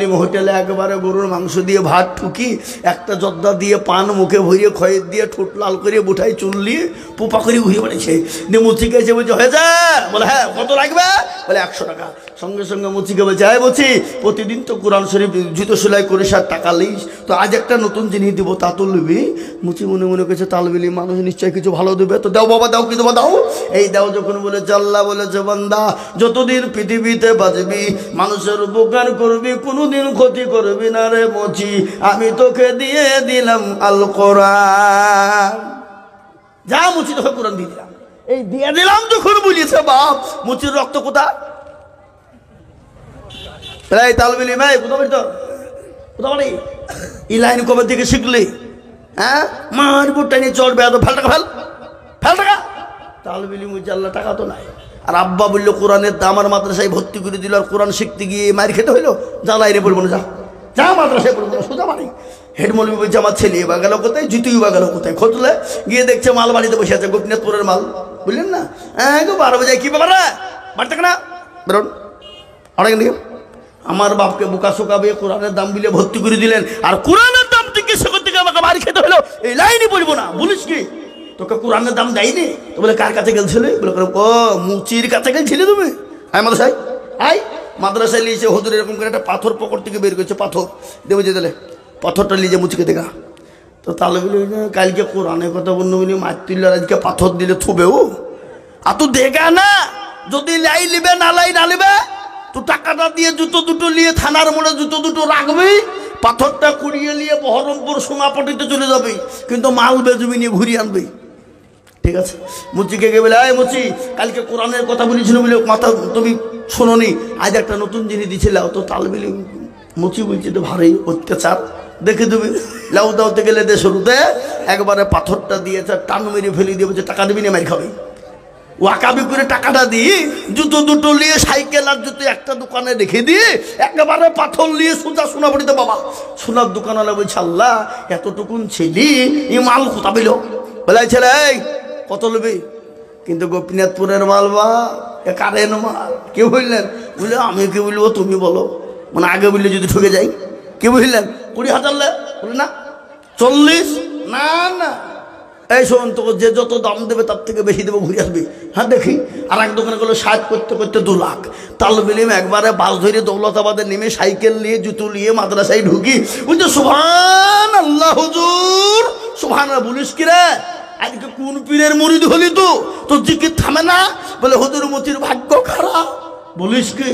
তালবিলিম হোটেলে একেবারে গরুর মাংস দিয়ে ভাত ঠুকি একটা জর্দা দিয়ে পান মুখে ভরিয়ে খয়ের দিয়ে ঠোঁট লাল করে বুঠাই চুল দিয়ে পোপা করে ঘুরিয়ে বেড়েছে। দিয়ে মুচিকে এসে বলছে হয়ে যা, বলে হ্যাঁ কত লাগবে, বলে 100 টাকা। সঙ্গে সঙ্গে মুচিকে বলছে হ্যাঁ বলছি প্রতিদিন তো কোরআন শরীফ জুতো সেলাই করে 60 টাকা লিস, তো আজ একটা নতুন জিনিস দিব তা তো নিবি। মুচি মনে মনে করছে তালবিলি মানুষ নিশ্চয়ই কিছু ভালো দেবে, তো দাও বাবা দাও, কি দেবো দাও। এই দাও যখন বলেছে আল্লাহ বলেছে বান্দা যতদিন পৃথিবীতে বাঁচবি মানুষের উপকার করবি, কোনোদিন ক্ষতি করবি না রে মুচি, আমি তোকে দিয়ে দিলাম আল কোরআন। যা মুচি তোকে কোরআন দিয়ে দিলাম। এই দিয়ে দিলাম যখন বলিয়েছে বাপ, মুচির রক্ত কোথায়? এই তালবিলি ভাই কোথা বাড়ি তোর, কোথা বাড়ি? এই লাইন কবে থেকে শিখলি? হ্যাঁ মার বুটটা নিয়ে চড়বে এত ফেল টাকা, ফেল ফেল টাকা। তালবিলি মুচি আল্লাহ টাকা তো নাই। আর আব্বা বললো কোরআনের দাম, আমার মাদ্রাসায় ভর্তি করে দিল, আর কোরআন শিখতে গিয়ে মার খেতে হইলো। যা লাইনে বলবো না, যা যা মাদ্রাসায় বলবো না, সোজা বাড়ি। হেডমৌলবি বলছে আমার ছেলে বা গেল কোথায়, জুতুই বা গেল কোথায়। খোঁজলে গিয়ে দেখছে মাল বাড়িতে বসে আছে, গোপীনাথপুরের মাল, বুঝলেন না? হ্যাঁ গো 12 বাজে কি ব্যাপার বাড়ি থাকে না, বেরোন অনেক নিয়ে। আমার বাপকে বোকা শোকাবে কোরআনের দাম বিলে ভর্তি করে দিলেন, আর কোরআনের দাম জিজ্ঞেস করতে গিয়ে আমাকে বাড়ি খেতে হলো। এই লাইনে বলবো না, বলিস কি তোকে কোরআনের দাম দেয়নি? তো বলে কার কাছে গেলছিলে? বলে ও মুচির কাছে গেছিলে তুমি। হ্যাঁ মাদ্রাসায় আই মাদ্রাসায় নিয়েছে হুজুর এরকম করে একটা পাথর পকড় থেকে বের করেছে, পাথর দেবো যে দিলে পাথরটা নিয়ে মুচিকে দেখা। তো তাহলে বলি কালকে কোরআনের কথা বললো বলি মার তুললে আজকে পাথর দিলে থুবে ও। আর তুই দেখা না যদি লাই লিবে না লাই না লিবে, তো টাকাটা দিয়ে জুতো দুটো নিয়ে থানার মোড়ে জুতো দুটো রাখবি, পাথরটা কুড়িয়ে নিয়ে বহরমপুর সোনাপটিতে চলে যাবি, কিন্তু মাল বেজবি নিয়ে ঘুরিয়ে আনবি। ঠিক আছে? মুচিকে গিয়ে বলে এই মুচি কালকে কোরআনের কথা বলেছিল বলে মাথা তুমি শোনোনি, আজ একটা নতুন জিনিস দিছিল। তো তালবিলি মুচি বলছি তো ভারী অত্যাচার, দেখে দেবে লাউ দাউতে গেলে দে শুরুতে একবারে পাথরটা দিয়েছে, টান মেরে ফেলে দিয়ে বলছে টাকা দিবি না মারি খাবি। ওয়াকাবি করে টাকাটা দিয়ে জুতো দুটো নিয়ে সাইকেল আর জুতো একটা দোকানে রেখে দিয়ে একেবারে পাথর নিয়ে সোজা সোনাপড়িতে। বাবা সোনার দোকানওয়ালা বলছে আল্লাহ এতটুকুন ছেলি এই মাল কোথা পেল? বলে ছেলে এই কত নেবে? কিন্তু গোপীনাথপুরের মাল বা কারেন মাল। কেউ বললেন? বলে আমি কি বলবো তুমি বলো, মানে আগে বললে যদি ঠকে যাই। কি বুঝলেন? 20,000 লে বলে না 40, না না এই শোন তোকে যে যত দাম দেবে তার থেকে বেশি দেবো, ঘুরে আসবি। হ্যাঁ দেখি। আর এক দোকানে গেলো 60 করতে করতে 2 লাখ। তালবিলিম একবারে বাস ধরে দৌলতাবাদে নেমে সাইকেল নিয়ে জুতো নিয়ে মাদ্রাসায় ঢুকি, বুঝছো সুবহান আল্লাহ হুজুর সুবহান। বলিস কি রে আজকে কোন পীরের মুরিদ হলি তো তোর জিকির থামে না? বলে হুজুর মুচির ভাগ্য খারাপ। বলিস কি?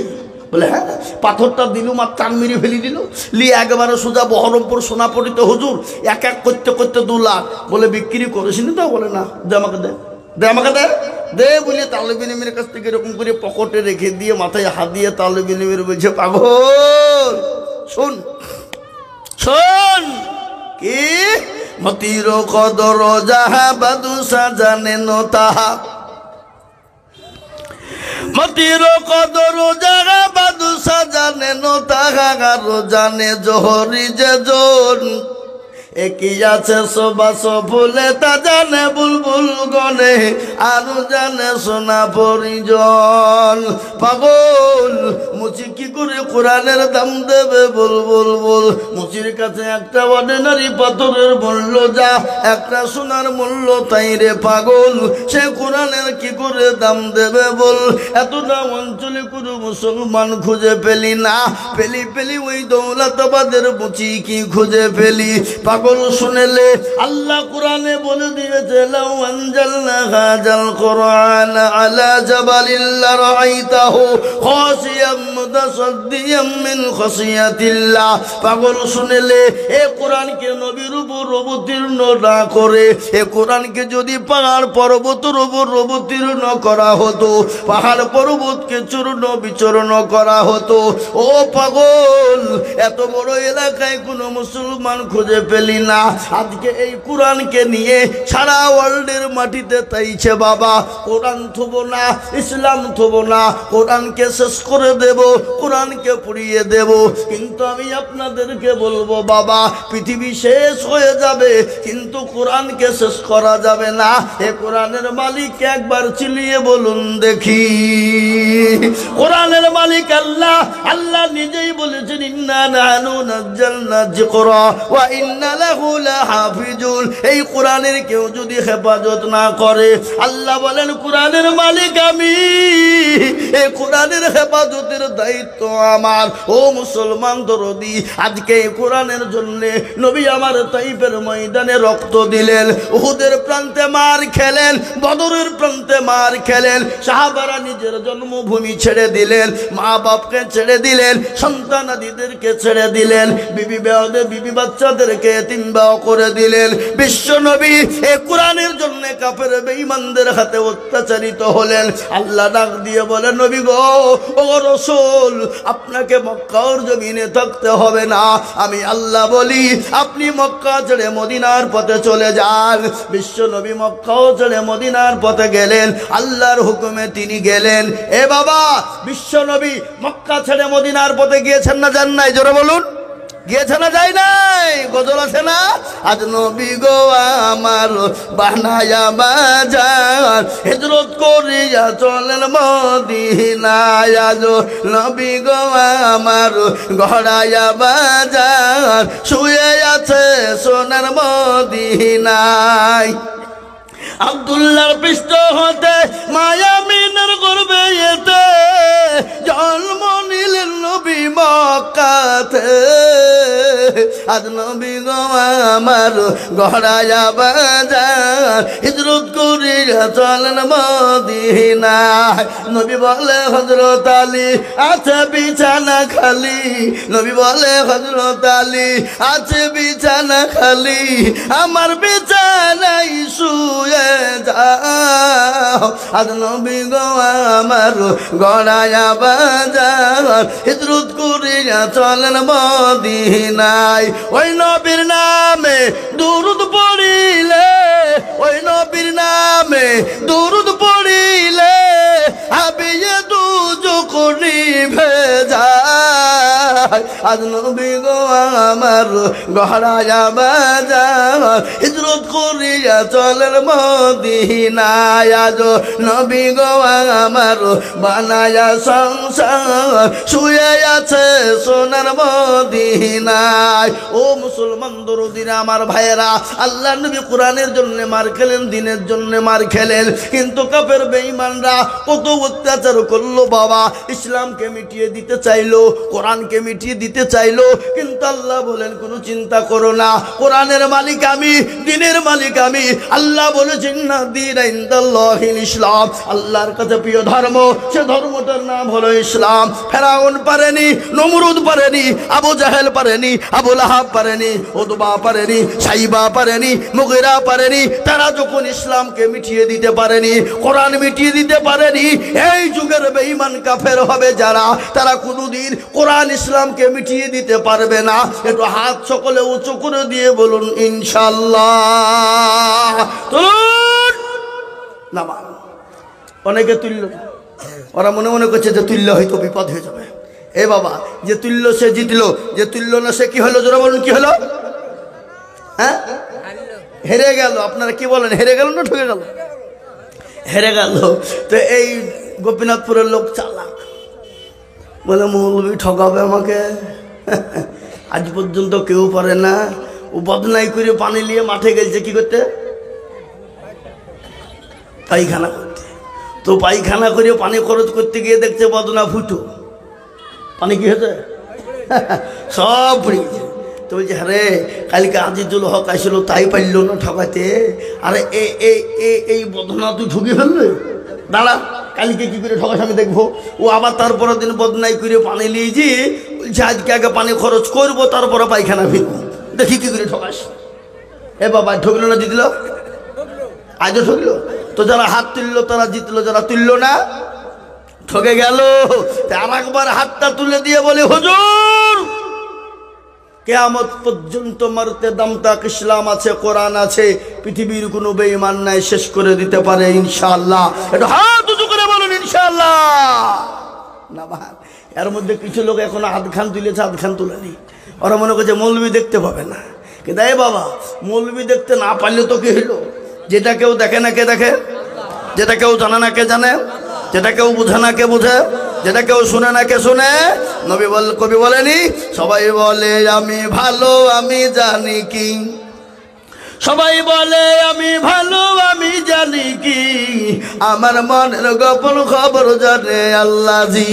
বলে হ্যাঁ। পাথরটা দিলুম আর টান মেরে ফেলি দিল, লিয়ে একেবারে সোজা বহরমপুর সোনাপড়িতে হুজুর এক এক করতে করতে 2 লাখ। বলে বিক্রি করেছিনি তো? বলে না। দে আমাকে দে, দে আমাকে দে, দে বলে তালেবিলিমের কাছ থেকে এরকম করে পকেটে রেখে দিয়ে মাথায় হাত দিয়ে তালেবিলিমের বলছে পাগল শোন শোন কি মতির কদর যাহা বাদুসা জানে ন তাহা, মতির কদর যাহা বাদুসা জানে ন তাহা, আর জানে জহরি যে জন একই আছে সবাস ফুলে তা জানে বুলবুল গনে, আরো জানে সোনা পরিজন। পাগল মুচি কি করে কোরআনের দাম দেবে বল বল বল। মুচির কাছে একটা অর্ডিনারি পাথরের মূল্য যা একটা সোনার মূল্য তাই রে পাগল, সে কোরআনের কি করে দাম দেবে বল। এতটা অঞ্চলে কোনো মুসলমান খুঁজে পেলি না, পেলি পেলি ওই দৌলতাবাদের মুচি কি খুঁজে পেলি। পাগল শুনেলে আল্লাহ কোরআনে বলে দিয়েছে লাউ আনজালনা হাযাল কোরআন আলা জাবালিন লারাআইতাহু খাশিয়াম মুতাসাদ্দিয়াম মিন খাশিয়াতিল্লাহ। পাগল শুনেলে এ কোরআনকে নবীর উপর অবতীর্ণ না করে এ কোরআনকে যদি পাহাড় পর্বতের উপর অবতীর্ণ করা হতো, পাহাড় পর্বতকে চূর্ণ বিচূর্ণ করা হতো। ও পাগল এত বড় এলাকায় কোনো মুসলমান খুঁজে পেলি না, আজকে এই কোরআনকে নিয়ে সারা ওয়ার্ল্ডের মাটিতে তাইছে বাবা। কোরআন থব না, ইসলাম থব না, কোরআনকে শেষ করে দেব, কোরআনকে পুড়িয়ে দেব। কিন্তু আমি আপনাদেরকে বলবো বাবা পৃথিবী শেষ হয়ে যাবে কিন্তু কোরআনকে শেষ করা যাবে না। এ কোরআনের মালিক একবার চিলিয়ে বলুন দেখি। কোরআনের মালিক আল্লাহ, আল্লাহ নিজেই বলেছেন ইন্না নাহনু নাযালনা যিকরা ওয়া ইন্না লাহু লাহাফিজুন। এই কোরআনের কেউ যদি হেফাজত না করে, আল্লাহ বলেন কোরআনের মালিক আমি, এই কোরআনের হেফাজতের দায়িত্ব আমার। ও মুসলমান দরদি, আজকে এই কোরআনের জন্য নবী আমার তাইফের ময়দানে রক্ত দিলেন, উহুদের প্রান্তে মার খেলেন, বদরের প্রান্তে মার খেলেন। সাহাবারা নিজের জন্মভূমি ছেড়ে দিলেন, মা বাপকে ছেড়ে দিলেন, সন্তানাদিদেরকে ছেড়ে দিলেন, বিবি বেয়াদে বিবি বাচ্চাদেরকে এতিমবাও করে দিলেন। বিশ্ব নবী এই কোরআনের জন্য কাফের বেঈমানদের হাতে অত্যাচারিত হলেন। আল্লাহ ডাক দিয়ে বলে, নবী গো, ও রাসূল, আপনাকে মক্কার জমিনে থাকতে হবে না। আমি আল্লাহ বলি আপনি মক্কা ছেড়ে মদিনার পথে চলে যান। বিশ্ব নবী মক্কাও ছেড়ে মদিনার পথে গেলেন, আল্লাহর হুকুমে তিনি গেলেন। এ বাবা, বিশ্ব নবী মক্কা ছেড়ে মদিনার পথে গিয়েছেন না যান নাই? জোরে বলুন, গিয়েছে না যায় নাই? গজল আছে না? আজ নবী গো আমার বানায়া বাজার, হিজরত করিয়া চলেন মদিনায়। আজ নবী গো আমার গড়ায়া বাজার, শুয়ে আছে সোনার মদিনায়। আব্দুল্লাহর পৃষ্ঠ হতে মায়ামিনের গর্বে এতে জন্ম নিলেন নবী মক্কাতে। আজ নবী গো আমার গড়ায়া বাজার, হিজরত করিয়া চলেন মদিনায়। নবী বলে হযরত আলী আছে বিছানা খালি, নবী বলে হযরত আলী আছে বিছানা খালি, আমার বিছানায় শুয়ে যাও। আজ নবী গো আমার গড়ায়া বাজার, হিজরত করিয়া চলেন মদিনায়। ওই নবীর নামে দুরূদ পড়িলে, ওই নবীর নামে দুরূদ পড়িলে হাবিয়ে দুজক নিভে যায়। আজ নবী গো আমার গড়ায়া বাজার, হিজরত করিয়া চলেন মদিনায়। আজ নবী গো আমার বানায়া সংসার, শুয়ে আছে সোনার মদিনায়। ও মুসলমান দরদিরা, আমার ভাইয়েরা, আল্লাহ নবী কোরআনের জন্য মার খেলেন, দিনের জন্য মার খেলেন, কিন্তু কাফের বেঈমানরা কত অত্যাচার করলো বাবা। ইসলামকে মিটিয়ে দিতে চাইলো, কোরআনকে মিটিয়ে দিতে চাইলো, কিন্তু আল্লাহ বলেন কোনো চিন্তা করো না, কোরআনের মালিক আমি, দিনের মালিক আমি। আল্লাহ বলেছেন না দিন ইনদাল্লাহিল ইসলাম, আল্লাহর কাছে প্রিয় ধর্ম, সে ধর্মটার নাম হলো ইসলাম। ফেরাউন পারেনি, নমরুদ পারেনি, আবু জাহেল পারেনি, আবু লাহাব পারেনি, উতবা পারেনি, সাইবা পারেনি, মুগিরা পারেনি। তারা যখন ইসলামকে মিটিয়ে দিতে পারেনি, কোরআন মিটিয়ে দিতে পারেনি, এই যুগের বেঈমান কাফের হবে যারা, তারা কোনোদিন কোরআন ইসলামকে মিটিয়ে দিতে পারবে না। একটু হাত সকলে উঁচু করে দিয়ে বলুন ইনশাআল্লাহ। চলুন নামান। অনেকে তুল্য, ওরা মনে মনে করছে যে তুল্য হয়তো বিপদ হয়ে যাবে। এ বাবা, যে তুল্য সে জিতলো, যে তুল্য না সে কি হলো? জোরে বলুন কি হলো? হ্যাঁ, হেরে গেল। আপনারা কি বলেন, হেরে গেল না ঠকে গেল? হেরে গেল। তো এই গোপীনাথপুরের লোক চালাক, বলে মৌলবি ঠকাবে আমাকে, আজ পর্যন্ত কেউ পারে না। ও বদনাই করে পানি নিয়ে মাঠে গেছে কি করতে? পায়খানা করতে। তো পায়খানা করে পানি খরচ করতে গিয়ে দেখছে বদনা ফুটো, পানি কি হয়েছে? সব পড়ে গেছে। তো বলছে, হ্যাঁ কালকে আজিজুল হক আসছিল, তাই পারল না ঠকাতে। আরে এই বদনা তুই ঠকি ফেলবে, দাঁড়া কালকে কি করে ঠকাস আমি দেখবো। ও আবার তারপরের দিন বদনাই করে পানি নিয়েছি, বলছে আজকে আগে পানি খরচ করবো, তারপরে পায়খানা ফিরবো, দেখি কি করে ঠকাস। এ বাবা, ঠকলো না জিতলো? আজও ঠকলো। তো যারা হাত তুললো তারা জিতলো, যারা তুললো না ঠকে গেল। আর একবার হাতটা তুলে দিয়ে বলে, হুজুর কিয়ামত পর্যন্ত মারতে দাম তাক ইসলাম আছে, কোরআন আছে, পৃথিবীর কোনো বেঈমান নাই, শেষ করে দিতে পারে ইনশাআল্লাহ। একটু হাত উঁচু করে বলুন ইনশাআল্লাহ। না ভাই, এর মধ্যে কিছু লোক এখনো হাত খান তুলেছে, হাত খান তুলেনি। ওরা মনে করছে মৌলবি দেখতে পাবে না। কিন্তু এই বাবা, মৌলবি দেখতে না পারলে তো কি হইলো? যেটা কেউ দেখে না কে দেখে, যেটা কেউ জানে না কে জানে, যেটা কেউ বোঝে না কে বোঝে। যেটা কেউ শুনে না, কে শুনে? কবি বলেনি সবাই বলে আমি ভালো আমি জানি কি, সবাই বলে আমি ভালো আমি জানি কি, আমার মনের গোপন খবর জানে আল্লাহ জি।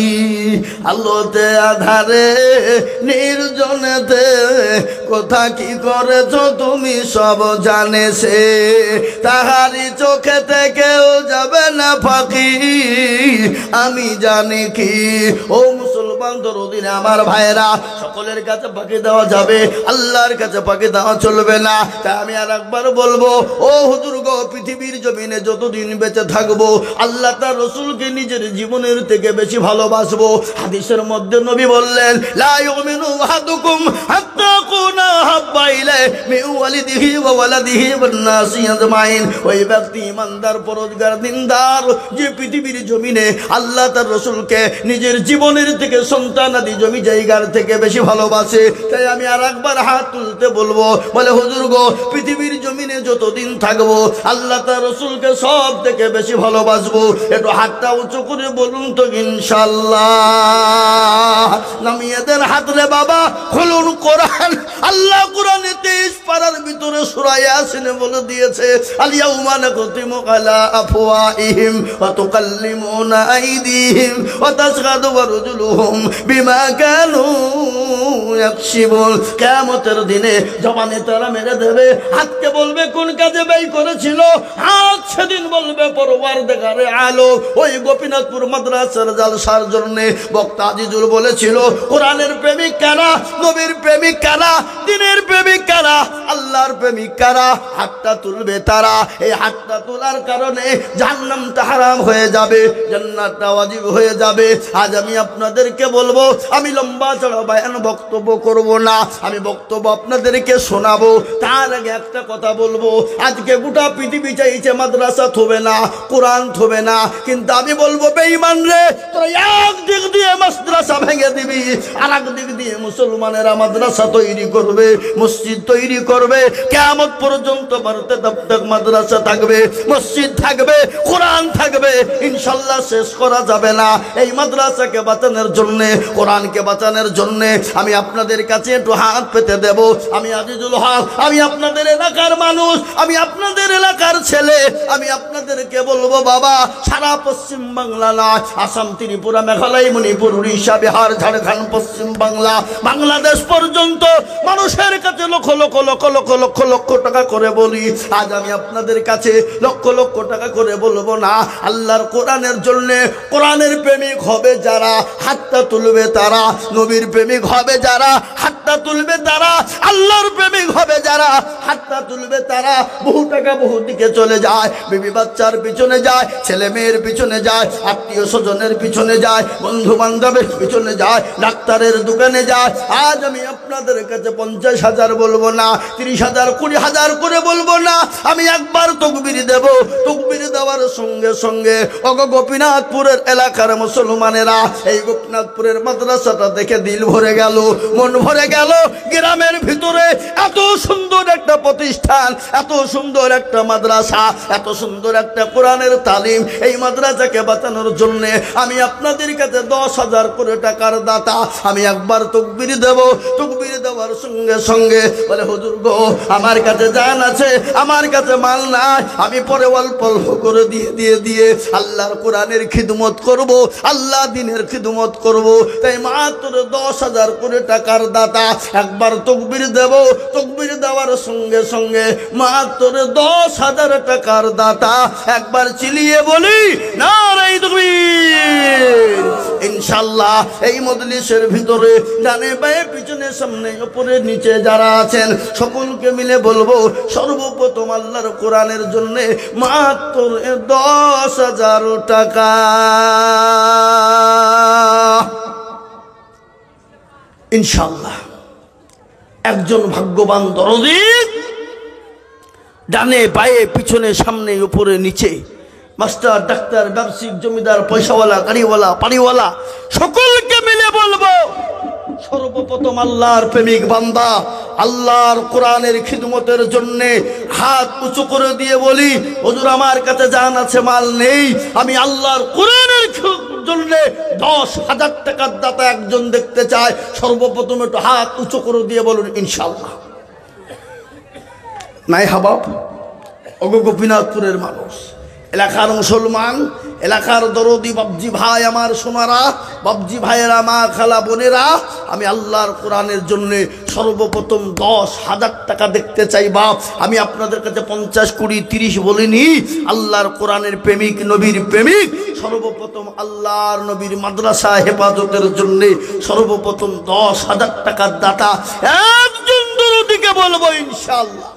আলোতে আধারে নির্জনেতে কোথা কি করেছো তুমি সব জানে সে, তাহারি চোখে থেকেও যাবে না ফাঁকি, আমি জানি কি। ও মুসলমান দরদিনে আমার ভাইরা, সকলের কাছে ফাঁকি দেওয়া যাবে, আল্লাহর কাছে ফাঁকি দেওয়া চলবে না। তাই আমি আর একবার বলবো, ও হুজুর গো, পৃথিবীর জমিনে যতদিন বেঁচে থাকবো আল্লাহ তার রসুলকে নিজের জীবনের থেকে বেশি ভালোবাসবো। হাদিসের মধ্যে নবী বললেন, লা ইউমিনু আহাদুকুম হাত্তা কুনা হাব্বা ইলাইহি মিন ওয়ালিদিহি ওয়া ওয়ালাদিহি ওয়ান নাসি আজমাইন। ওই ব্যক্তি ইমানদার, পরহেজগার, দিনদার, যে পৃথিবীর জমিনে আল্লাহ তার রসুলকে নিজের জীবনের থেকে, সন্তান আদি জমি জায়গার থেকে বেশি ভালোবাসে। তাই আমি আর একবার হাত তুলতে বলবো, বলে হুজুর গো, পৃথিবীর জমিনে যতদিন থাকবো আল্লাহ তার রসুলকে সব থেকে বেশি ভালোবাসবো। একটু হাতটা উঁচু করে বলুন তো ইনশাআল্লাহ। নামিয়ে দেন হাত রে বাবা, খুলুন কোরআন। আল্লাহ কোরআনে 23 পারার ভিতরে সূরা ইয়াসিনে বলে দিয়েছে, আল ইয়াউমা নাখতিমু আলা আফওয়াহিহিম ওয়া তুকাল্লিমুনা আইদিহিম ওয়া তাশহাদু আরজুলুহুম বিমা কানু ইয়াকসিবুন। কিয়ামতের দিনে জবানে তারা মেরে দেবে, হাতকে বলবে কোন কাজে ব্যয় করেছিল, হাত সেদিন বলবে পরওয়ারদিগারে আলো। ওই গোপীনাথপুর মাদ্রাসার জালসার জন্য বক্তা আজিজুল বলেছিল, কোরআনের প্রেমিক কারা, নবীর প্রেমিক কারা, দ্বীনের প্রেমিক কারা, আল্লাহর প্রেমিক কারা, হাতটা তুলবে তারা। এই হাতটা তোলার কারণে জাহান্নামটা হারাম হয়ে যাবে, জান্নাতটা ওয়াজিব হয়ে যাবে। আজ আমি আপনাদেরকে বলবো, আমি লম্বা চড়া বয়ান বক্তব্য করব না, আমি বক্তব্য আপনাদেরকে শোনাবো। তার আগে একটা কথা বলবো, আজকে গোটা পৃথিবী চাইছে মাদ্রাসা থবে না, কোরআন থবে না, কিন্তু আমি বলবো বেঈমান রে, তোরা এক দিক দিয়ে মাদ্রাসা ভেঙে দিবি, আর এক দিক দিয়ে মুসলমানেরা মাদ্রাসা তৈরি করবে, মসজিদ তৈরি করবে। কিয়ামত পর্যন্ত ভারতে তক মাদ্রাসা থাকবে, মসজিদ থাকবে, কোরআন থাকবে, ইনশাআল্লাহ শেষ করা যাবে না। এই মাদ্রাসাকে বাঁচানোর জন্য, কোরআনকে বাঁচানোর জন্য আমি আপনাদের কাছে একটু হাত পেতে দেব। আমি আজিজুল হক, আমি আপনাদের এলাকার মানুষ, আমি আপনাদের এলাকার ছেলে, আমি আপনাদেরকে বলবো বাবা, সারা পশ্চিম বাংলা না, আসাম, ত্রিপুরা, মেঘালয়, মণিপুর, উড়িষ্যা, বিহার, ঝাড়খণ্ড, পশ্চিম বাংলা, বাংলাদেশ পর্যন্ত মানুষের কাছে লক্ষ লক্ষ লক্ষ লক্ষ লক্ষ লক্ষ টাকা করে বলি। আজ আমি আপনাদের কাছে লক্ষ লক্ষ টাকা করে বলবো না, আল্লাহর কোরআনের জন্য। কোরআনের প্রেমিক হবে যারা, হাতটা তুলবে তারা। নবীর প্রেমিক হবে যারা, হাতটা তুলবে তারা। আল্লাহর প্রেমিক হবে যারা, হাতটা তুলবে তারা। বহু টাকা বহু দিকে চলে যায়, বিবি বাচ্চার পিছনে যায়, ছেলে মেয়ের পিছনে যায়, আত্মীয় স্বজনের পিছনে যায়, বন্ধু বান্ধবের পিছনে যায়, ডাক্তারের দোকানে যায়। আজ আমি আপনাদের কাছে 50,000 বলবো না, 30,000, 20,000 করে বলবো না, আমি একবার তকবীর দেব। তকবীর দেওয়ার সঙ্গে সঙ্গে গোপীনাথপুরের এলাকার মুসলমানেরা, এই গোপীনাথপুরের মাদ্রাসাটা দেখে দিল ভরে গেল, মন ভরে গেল। গ্রামের ভিতরে এত সুন্দর একটা প্রতিষ্ঠান, এত সুন্দর একটা মাদ্রাসা, এত সুন্দর একটা কোরআনের তালিম, এই মাদ্রাসাকে বাঁচানোর জন্য আমি আপনাদের কাছে 10,000 করে টাকার দাতা। আমি একবার তকবীর দেব। তকবীর দেওয়ার সঙ্গে সঙ্গে বলে, হুজুর গো, আমার কাছে জান আছে, আমার কাছে মাল নাই, আমি পরে অল্প অল্প করে দিয়ে আল্লাহর কোরআনের খিদমত করব, আল্লাহ দিনের খিদমত করব। তাই মাত্র 10,000 করে টাকার দাতা। একবার তকবীর দেব। তকবীর দেওয়ার সঙ্গে সঙ্গে মাত্র 10,000 টাকার দাতা। একবার চিলিয়ে বলি নারায়ে তাকবীর। ইনশাআল্লাহ এই মজলিসের ভিতরে ডানে বায়ে পিছনে সামনে উপরে নিচে যারা আছেন সকলকে মিলে বলবো, সর্বপ্রথম আল্লাহর কোরআনের জন্য মাত্র 10,000 টাকা। ইনশাআল্লাহ একজন ভাগ্যবান দরদি, ডানে বায়ে পিছনে সামনে উপরে নিচে, মাস্টার, ডাক্তার, ব্যবসায়িক, জমিদার, পয়সাওয়ালা, গাড়িওয়ালা, পাড়িওয়ালা, সকলকে মিলে বলবো, সর্বপ্রথম আল্লাহর প্রেমিক বান্দা, আল্লাহর কোরআনের খিদমতের জন্য হাত উঁচু করে দিয়ে বলি, হুজুর আমার কাছে জান আছে, মাল নেই, আমি আল্লাহর কোরআনের জন্য 10,000 টাকার দাতা একজন দেখতে চায়, সর্বপ্রথম একটু হাত উঁচু করে দিয়ে বলুন ইনশাআল্লাহ। নাই হাবাব ওগো গোপীনাথপুরের মানুষ, এলাকার মুসলমান, এলাকার দরদি বাবজি ভাই, আমার সোনারা, বাবজি ভাইয়েরা, মা খালা বোনেরা, আমি আল্লাহর কোরআনের জন্য সর্বপ্রথম 10,000 টাকা দেখতে চাই বাপ। আমি আপনাদের কাছে 50, 20, 30 বলিনি। আল্লাহর কোরআনের প্রেমিক, নবীর প্রেমিক, সর্বপ্রথম আল্লাহর নবীর মাদ্রাসা হেফাজতের জন্য সর্বপ্রথম 10,000 টাকার দাতা একজন দরদিকে বলবো ইনশাআল্লাহ।